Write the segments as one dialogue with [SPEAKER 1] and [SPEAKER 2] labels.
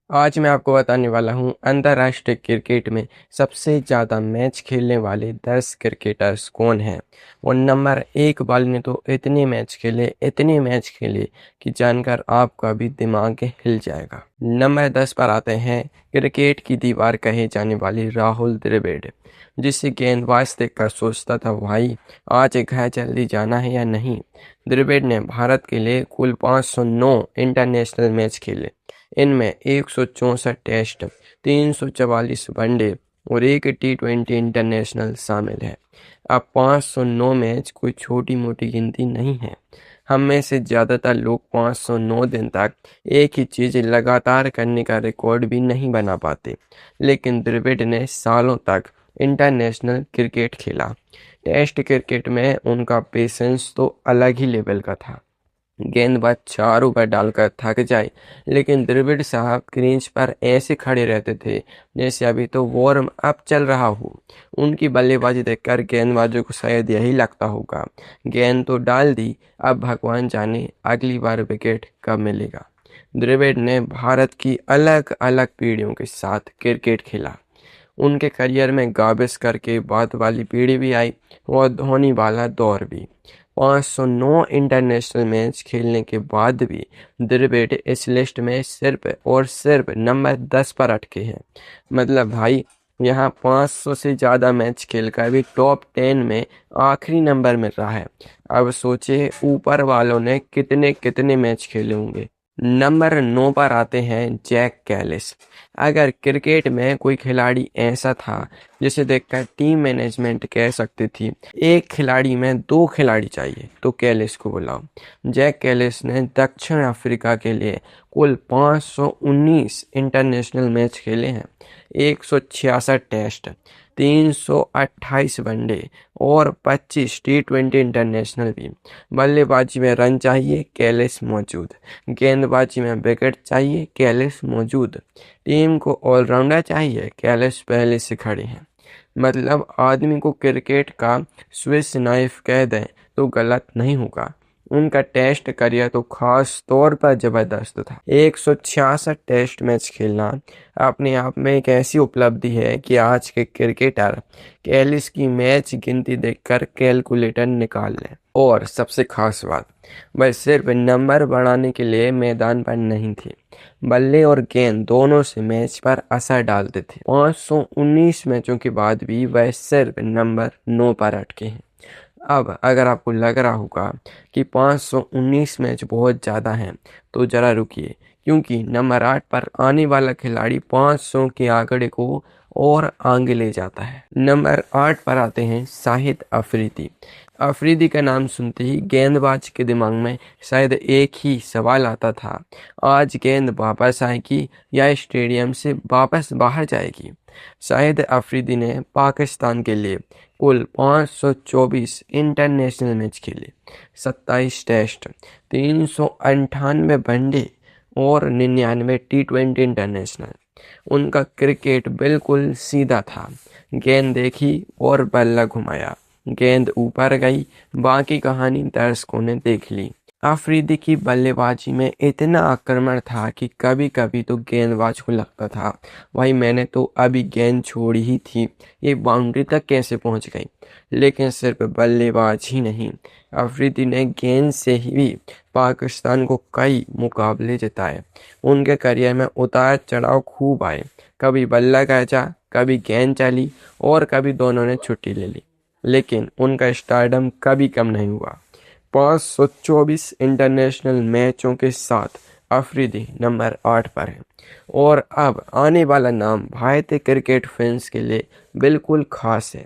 [SPEAKER 1] आज मैं आपको बताने वाला हूं अंतर्राष्ट्रीय क्रिकेट में सबसे ज़्यादा मैच खेलने वाले 10 क्रिकेटर्स कौन हैं। और नंबर 1 वाले ने तो इतने मैच खेले कि जानकर आपका भी दिमाग हिल जाएगा। नंबर 10 पर आते हैं क्रिकेट की दीवार कहे जाने वाली राहुल द्रविड़, जिसे गेंदबाज देखकर सोचता था भाई आज घर जल्दी जाना है या नहीं। द्रविड़ ने भारत के लिए कुल 509 इंटरनेशनल मैच खेले। इनमें 164 टेस्ट, 344 वनडे और एक टी20 इंटरनेशनल शामिल है। अब 509 मैच कोई छोटी मोटी गिनती नहीं है। हम में से ज़्यादातर लोग 509 दिन तक एक ही चीज़ लगातार करने का रिकॉर्ड भी नहीं बना पाते, लेकिन द्रविड़ ने सालों तक इंटरनेशनल क्रिकेट खेला। टेस्ट क्रिकेट में उनका पेशेंस तो अलग ही लेवल का था। गेंदबाज 4 ओवर डालकर थक जाए, लेकिन द्रविड़ साहब क्रीज पर ऐसे खड़े रहते थे जैसे अभी तो वार्म अप चल रहा हो। उनकी बल्लेबाजी देखकर गेंदबाजों को शायद यही लगता होगा, गेंद तो डाल दी, अब भगवान जाने अगली बार विकेट कब मिलेगा। द्रविड़ ने भारत की अलग अलग पीढ़ियों के साथ क्रिकेट खेला। उनके करियर में गावस्कर के बाद वाली पीढ़ी भी आई और धोनी वाला दौर भी। 509 इंटरनेशनल मैच खेलने के बाद भी द्रविड़ इस लिस्ट में सिर्फ और सिर्फ नंबर 10 पर अटके हैं। मतलब भाई यहाँ 500 से ज़्यादा मैच खेलकर भी टॉप 10 में आखिरी नंबर मिल रहा है। अब सोचिए ऊपर वालों ने कितने कितने मैच खेले होंगे। नंबर 9 पर आते हैं जैक कैलिस। अगर क्रिकेट में कोई खिलाड़ी ऐसा था जिसे देखकर टीम मैनेजमेंट कह सकती थी एक खिलाड़ी में 2 खिलाड़ी चाहिए, तो कैलिस को बुलाओ। जैक कैलिस ने दक्षिण अफ्रीका के लिए कुल 519 इंटरनेशनल मैच खेले हैं, 166 टेस्ट, 328 वनडे और 25 टी20 इंटरनेशनल भी। बल्लेबाजी में रन चाहिए, कैलिस मौजूद। गेंदबाजी में विकेट चाहिए, कैलिस मौजूद। टीम को ऑलराउंडर चाहिए, कैलिस पहले से खड़े हैं। मतलब आदमी को क्रिकेट का स्विस नाइफ कह दें तो गलत नहीं होगा। उनका टेस्ट करियर तो खास तौर पर जबरदस्त था। 166 टेस्ट मैच खेलना अपने आप में एक ऐसी उपलब्धि है कि आज के क्रिकेटर कैलिस की मैच गिनती देखकर कैलकुलेटर निकाल लें। और सबसे खास बात, वह सिर्फ नंबर बढ़ाने के लिए मैदान पर नहीं थे, बल्ले और गेंद दोनों से मैच पर असर डालते थे। 519 मैचों के बाद भी वह सिर्फ नंबर 9 पर अटके हैं। अब अगर आपको लग रहा होगा कि 519 मैच बहुत ज़्यादा हैं, तो ज़रा रुकिए, क्योंकि नंबर 8 पर आने वाला खिलाड़ी 500 के आंकड़े को और आगे ले जाता है। नंबर 8 पर आते हैं शाहिद अफरीदी। अफरीदी का नाम सुनते ही गेंदबाज के दिमाग में शायद एक ही सवाल आता था, आज गेंद वापस आएगी या स्टेडियम से वापस बाहर जाएगी। शाहिद अफरीदी ने पाकिस्तान के लिए कुल 524 इंटरनेशनल मैच खेले, 27 टेस्ट, 398 वनडे और 99 टी20 इंटरनेशनल। उनका क्रिकेट बिल्कुल सीधा था, गेंद देखी और बल्ला घुमाया, गेंद ऊपर गई, बाकी कहानी दर्शकों ने देख ली। अफरीदी की बल्लेबाजी में इतना आक्रमण था कि कभी कभी तो गेंदबाज को लगता था भाई मैंने तो अभी गेंद छोड़ी ही थी, ये बाउंड्री तक कैसे पहुंच गई। लेकिन सिर्फ बल्लेबाज ही नहीं, अफरीदी ने गेंद से ही पाकिस्तान को कई मुकाबले जिताए। उनके करियर में उतार चढ़ाव खूब आए, कभी बल्ला गजा, कभी गेंद चली और कभी दोनों ने छुट्टी ले ली, लेकिन उनका स्टारडम कभी कम नहीं हुआ। 524 इंटरनेशनल मैचों के साथ अफरीदी नंबर 8 पर है। और अब आने वाला नाम भारतीय क्रिकेट फैंस के लिए बिल्कुल खास है,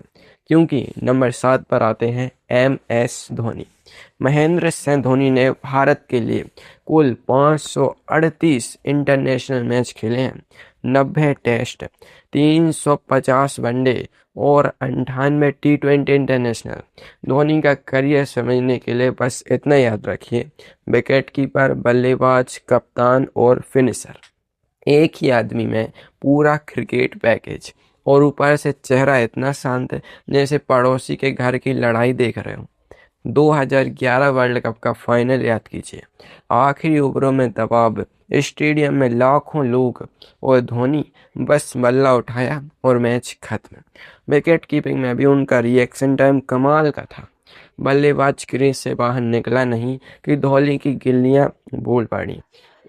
[SPEAKER 1] क्योंकि नंबर 7 पर आते हैं MS धोनी। महेंद्र सिंह धोनी ने भारत के लिए कुल 538 इंटरनेशनल मैच खेले हैं, 90 टेस्ट, 350 वनडे और 98 टी20 इंटरनेशनल। धोनी का करियर समझने के लिए बस इतना याद रखिए, विकेट कीपर, बल्लेबाज, कप्तान और फिनिशर, एक ही आदमी में पूरा क्रिकेट पैकेज। और ऊपर से चेहरा इतना शांत जैसे पड़ोसी के घर की लड़ाई देख रहे हो। 2011 वर्ल्ड कप का फाइनल याद कीजिए, आखिरी ओवरों में दबाव, स्टेडियम में लाखों लोग और धोनी बस बल्ला उठाया और मैच खत्म। विकेट कीपिंग में भी उनका रिएक्शन टाइम कमाल का था। बल्लेबाज क्रीज से बाहर निकला नहीं कि धोनी की गिल्लियां बोल पड़ी।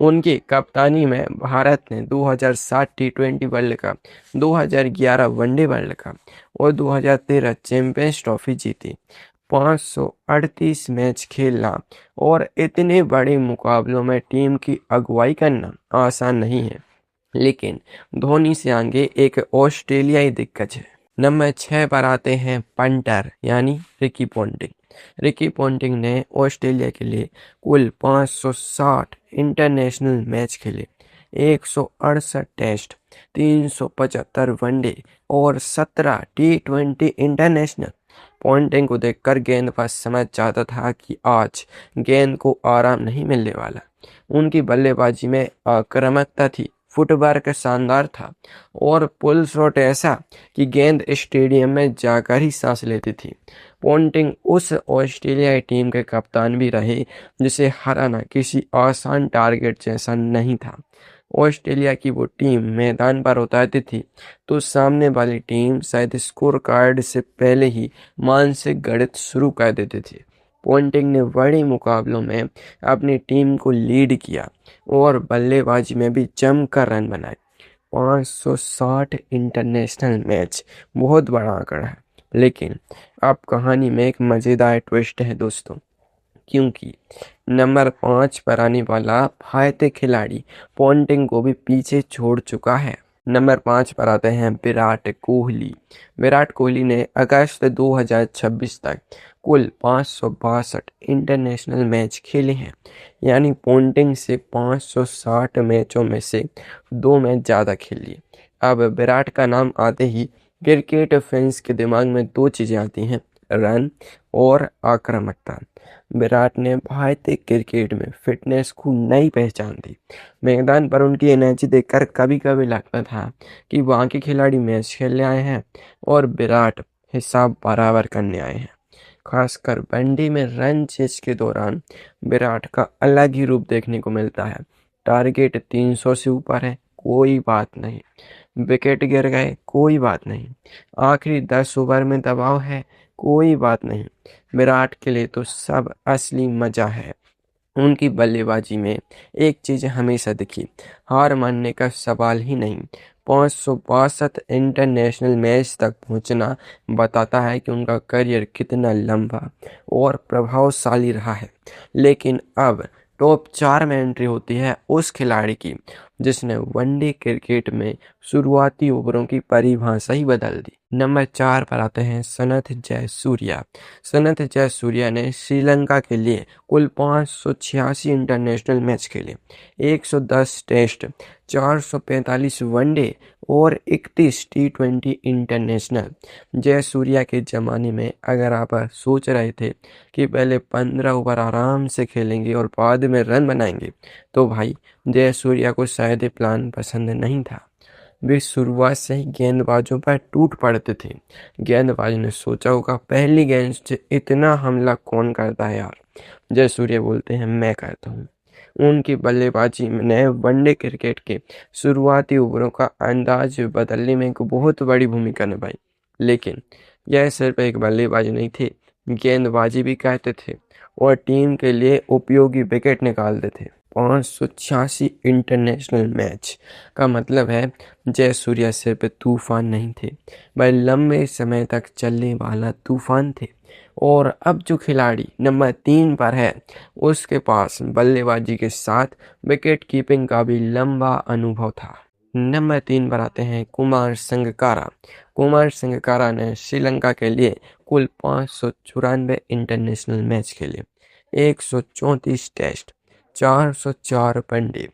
[SPEAKER 1] उनकी कप्तानी में भारत ने 2007 टी20 world cup, 2011 one day world cup और 2013 चैंपियंस ट्रॉफी जीती। 538 मैच खेलना और इतने बड़े मुकाबलों में टीम की अगुवाई करना आसान नहीं है, लेकिन धोनी से आगे एक ऑस्ट्रेलियाई दिग्गज है। नंबर 6 पर आते हैं पंटर यानी रिकी पॉन्टिंग। रिकी पॉन्टिंग ने ऑस्ट्रेलिया के लिए कुल 560 इंटरनेशनल मैच खेले, 168 टेस्ट, 375 वनडे और 17 टी20 इंटरनेशनल। पॉन्टिंग को देखकर गेंदबाज समझ जाता था कि आज गेंद को आराम नहीं मिलने वाला। उनकी बल्लेबाजी में आक्रामकता थी, फुटवर्क शानदार था और पुल शॉट ऐसा कि गेंद स्टेडियम में जाकर ही सांस लेती थी। पॉन्टिंग उस ऑस्ट्रेलियाई टीम के कप्तान भी रहे जिसे हराना किसी आसान टारगेट जैसा नहीं था। ऑस्ट्रेलिया की वो टीम मैदान पर उतरती थी तो सामने वाली टीम शायद स्कोर कार्ड से पहले ही मानसिक गणित शुरू कर देती थी। पॉन्टिंग ने बड़े मुकाबलों में अपनी टीम को लीड किया और बल्लेबाजी में भी जमकर रन बनाए। 560 इंटरनेशनल मैच बहुत बड़ा आंकड़ा है, लेकिन अब कहानी में एक मज़ेदार ट्विस्ट है दोस्तों, क्योंकि नंबर 5 पर आने वाला भारतीय खिलाड़ी पॉन्टिंग को भी पीछे छोड़ चुका है। नंबर 5 पर आते हैं विराट कोहली। विराट कोहली ने अगस्त 2026 तक कुल 562 इंटरनेशनल मैच खेले हैं, यानी पॉन्टिंग से 560 मैचों में से 2 मैच ज़्यादा खेल लिए। अब विराट का नाम आते ही क्रिकेट फैंस के दिमाग में 2 चीज़ें आती हैं, रन और आक्रामकता। विराट ने भारतीय क्रिकेट में फिटनेस को नई पहचान दी। मैदान पर उनकी एनर्जी देखकर कभी कभी लगता था कि वहाँ के खिलाड़ी मैच खेलने आए हैं और विराट हिसाब बराबर करने आए हैं। खासकर वनडे में रन चेस के दौरान विराट का अलग ही रूप देखने को मिलता है। टारगेट 300 से ऊपर है, कोई बात नहीं। विकेट गिर गए, कोई बात नहीं। आखिरी 10 ओवर में दबाव है, कोई बात नहीं। विराट के लिए तो सब असली मजा है। उनकी बल्लेबाजी में एक चीज़ हमेशा दिखी, हार मानने का सवाल ही नहीं। 562 इंटरनेशनल मैच तक पहुंचना बताता है कि उनका करियर कितना लंबा और प्रभावशाली रहा है। लेकिन अब टॉप 4 में एंट्री होती है उस खिलाड़ी की जिसने वनडे क्रिकेट में शुरुआती ओवरों की परिभाषा ही बदल दी। नंबर 4 पर आते हैं सनथ जयसूर्या। सनथ जयसूर्या ने श्रीलंका के लिए कुल 586 इंटरनेशनल मैच खेले, 110 टेस्ट, 445 वनडे और 31 टी20 इंटरनेशनल। जयसूर्या के ज़माने में अगर आप सोच रहे थे कि पहले 15 ओवर आराम से खेलेंगे और बाद में रन बनाएंगे, तो भाई जयसूर्या को शायद ये प्लान पसंद नहीं था। वे शुरुआत से ही गेंदबाजों पर टूट पड़ते थे। गेंदबाज ने सोचा होगा पहली गेंद से इतना हमला कौन करता है यार। जयसूर्या बोलते हैं मैं करता हूँ। उनकी बल्लेबाजी ने वनडे क्रिकेट के शुरुआती ओवरों का अंदाज बदलने में एक बहुत बड़ी भूमिका निभाई। लेकिन यह सिर्फ एक बल्लेबाजी नहीं थी, गेंदबाजी भी करते थे और टीम के लिए उपयोगी विकेट निकालते थे। 586 इंटरनेशनल मैच का मतलब है जयसूर्या सिर्फ तूफान नहीं थे, वह लंबे समय तक चलने वाला तूफान थे। और अब जो खिलाड़ी नंबर 3 पर है उसके पास बल्लेबाजी के साथ विकेट कीपिंग का भी लंबा अनुभव था। नंबर 3 पर आते हैं कुमार संगकारा। कुमार संगकारा ने श्रीलंका के लिए कुल 594 इंटरनेशनल मैच खेले, 134 टेस्ट, 404 वनडे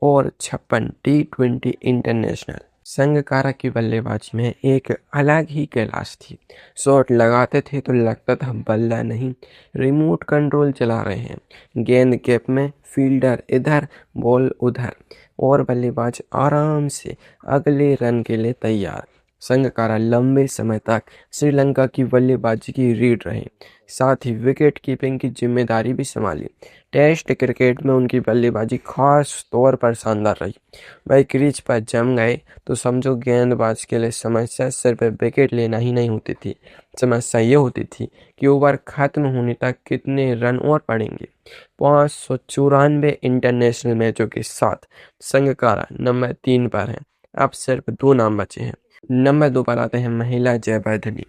[SPEAKER 1] और 56 टी20 इंटरनेशनल। संगकारा की बल्लेबाजी में एक अलग ही कैलाश थी। शॉट लगाते थे तो लगता था बल्ला नहीं, रिमोट कंट्रोल चला रहे हैं। गेंद गैप में, फील्डर इधर, बॉल उधर और बल्लेबाज आराम से अगले रन के लिए तैयार। संगकारा लंबे समय तक श्रीलंका की बल्लेबाजी की रीढ़ रहे, साथ ही विकेट कीपिंग की जिम्मेदारी भी संभाली। टेस्ट क्रिकेट में उनकी बल्लेबाजी खास तौर पर शानदार रही। वह क्रीज पर जम गए तो समझो गेंदबाज के लिए समस्या सिर्फ विकेट लेना ही नहीं होती थी, समस्या ये होती थी कि ओवर खत्म होने तक कितने रन और पड़ेंगे। 594 इंटरनेशनल मैचों के साथ संगकारा नंबर 3 पर हैं। अब सिर्फ 2 नाम बचे हैं। नंबर 2 पर आते हैं महिला जयवर्धने।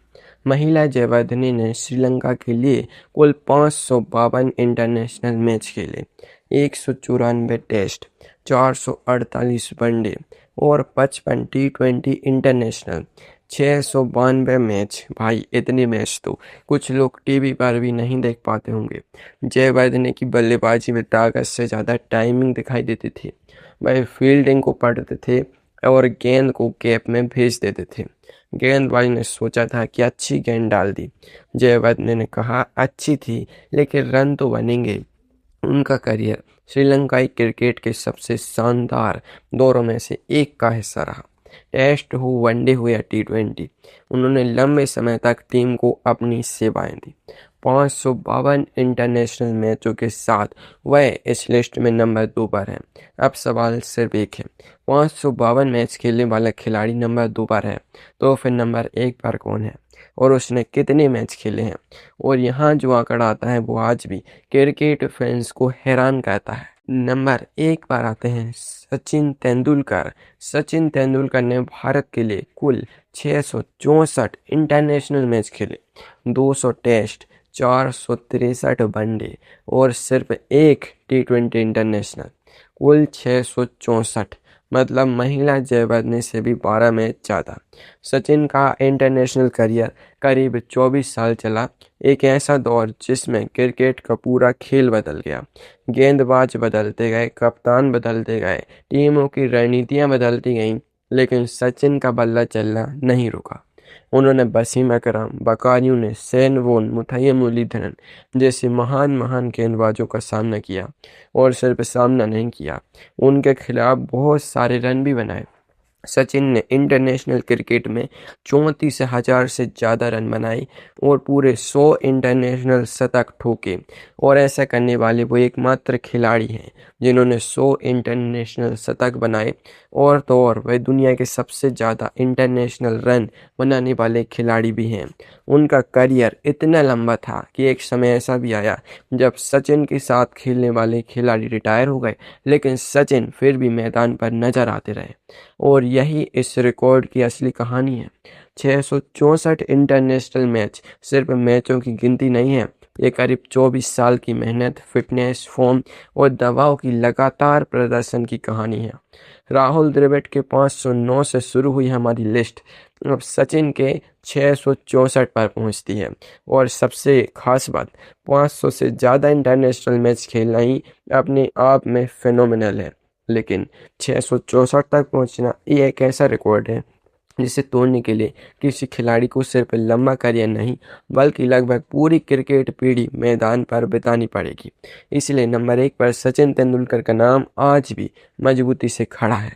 [SPEAKER 1] महिला जयवर्धने ने श्रीलंका के लिए कुल 552 इंटरनेशनल मैच खेले, 194 टेस्ट, 448 वनडे और 55 टी20 इंटरनेशनल, 692 मैच। भाई इतने मैच तो कुछ लोग टीवी पर भी नहीं देख पाते होंगे। जयवर्धने की बल्लेबाजी में ताकत से ज़्यादा टाइमिंग दिखाई देती थी। वह फील्डिंग को पढ़ते थे और गेंद को कैप में भेज देते थे। गेंदबाज ने सोचा था कि अच्छी गेंद डाल दी। जयवर्धने ने कहा अच्छी थी लेकिन रन तो बनेंगे। उनका करियर श्रीलंकाई क्रिकेट के सबसे शानदार दौरों में से एक का हिस्सा रहा। टेस्ट हो, वनडे हो या टी20, उन्होंने लंबे समय तक टीम को अपनी सेवाएं दी। 552 इंटरनेशनल मैचों के साथ वह इस लिस्ट में नंबर 2 पर हैं। अब सवाल सिर्फ एक है, 552 मैच खेलने वाला खिलाड़ी नंबर 2 पर है तो फिर नंबर 1 पर कौन है और उसने कितने मैच खेले हैं? और यहाँ जो आंकड़ा आता है वो आज भी क्रिकेट फैंस को हैरान करता है। नंबर 1 पर आते हैं सचिन तेंदुलकर। सचिन तेंदुलकर ने भारत के लिए कुल 664 इंटरनेशनल मैच खेले, 200 टेस्ट, 463 वनडे और सिर्फ 1 टी20 इंटरनेशनल, कुल 664, मतलब महिला जयवर्धने से भी 12 मैच ज़्यादा। सचिन का इंटरनेशनल करियर करीब 24 साल चला, एक ऐसा दौर जिसमें क्रिकेट का पूरा खेल बदल गया। गेंदबाज बदलते गए, कप्तान बदलते गए, टीमों की रणनीतियां बदलती गईं, लेकिन सचिन का बल्ला चलना नहीं रुका। उन्होंने वसीम अकरम, बकारी ने, शेन वॉर्न, मुथैया मुरलीधरन जैसे महान गेंदबाजों का सामना किया और सिर्फ सामना नहीं किया, उनके खिलाफ बहुत सारे रन भी बनाए। सचिन ने इंटरनेशनल क्रिकेट में 34,000 से ज़्यादा रन बनाए और पूरे 100 इंटरनेशनल शतक ठोके और ऐसा करने वाले वो एकमात्र खिलाड़ी हैं जिन्होंने 100 इंटरनेशनल शतक बनाए और तो और वह दुनिया के सबसे ज़्यादा इंटरनेशनल रन बनाने वाले खिलाड़ी भी हैं। उनका करियर इतना लंबा था कि एक समय ऐसा भी आया जब सचिन के साथ खेलने वाले खिलाड़ी रिटायर हो गए, लेकिन सचिन फिर भी मैदान पर नजर आते रहे और यही इस रिकॉर्ड की असली कहानी है। 664 इंटरनेशनल मैच सिर्फ मैचों की गिनती नहीं है, ये करीब 24 साल की मेहनत, फिटनेस, फॉर्म और दबाव की लगातार प्रदर्शन की कहानी है। राहुल द्रविड़ के 509 से शुरू हुई हमारी लिस्ट अब सचिन के 664 पर पहुंचती है और सबसे खास बात 500 से ज़्यादा इंटरनेशनल मैच खेलना ही अपने आप में फिनोमिनल है, लेकिन 664 तक पहुंचना ये एक ऐसा रिकॉर्ड है जिसे तोड़ने के लिए किसी खिलाड़ी को सिर्फ लंबा करियर नहीं बल्कि लगभग पूरी क्रिकेट पीढ़ी मैदान पर बितानी पड़ेगी। इसलिए नंबर 1 पर सचिन तेंदुलकर का नाम आज भी मजबूती से खड़ा है।